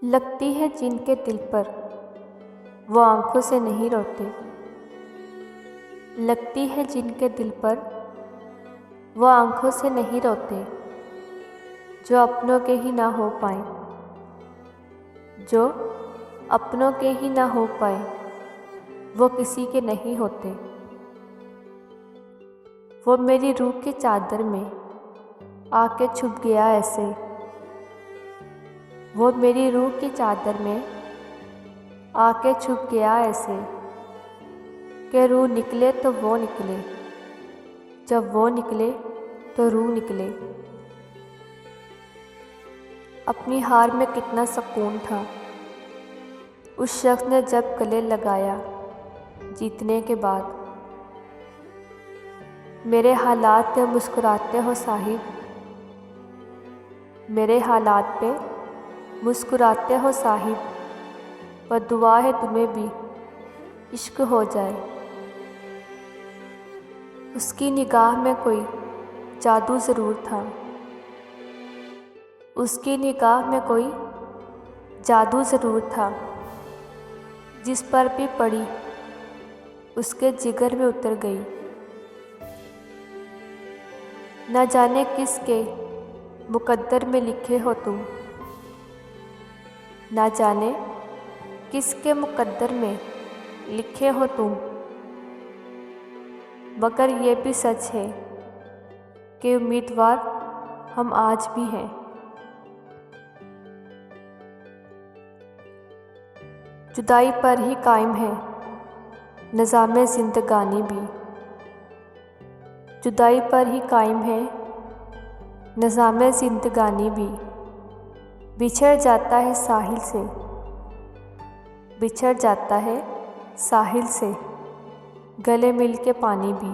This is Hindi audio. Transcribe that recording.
लगती है जिनके दिल पर वो आँखों से नहीं रोते। लगती है जिनके दिल पर वो आँखों से नहीं रोते। जो अपनों के ही ना हो पाए, जो अपनों के ही ना हो पाए, वो किसी के नहीं होते। वो मेरी रूह की चादर में आके छुप गया ऐसे। वो मेरी रूह की चादर में आके छुप गया ऐसे कि रूह निकले तो वो निकले, जब वो निकले तो रूह निकले। अपनी हार में कितना सुकून था उस शख्स ने जब गले लगाया जीतने के बाद। मेरे हालात पे मुस्कुराते हो साहिब, मेरे हालात पे मुस्कुराते हो साहिब, पर दुआ है तुम्हें भी इश्क हो जाए। उसकी निगाह में कोई जादू ज़रूर था, उसकी निगाह में कोई जादू ज़रूर था। जिस पर भी पड़ी उसके जिगर में उतर गई। न जाने किसके मुकद्दर में लिखे हो तुम, न जाने किसके मुकद्दर में लिखे हो तुम। मगर ये भी सच है कि उम्मीदवार हम आज भी हैं। जुदाई पर ही कायम है निज़ामे ज़िंदगानी भी, जुदाई पर ही कायम है निज़ामे ज़िंदगानी भी। बिछड़ जाता है साहिल से, बिछड़ जाता है साहिल से, गले मिल के पानी भी।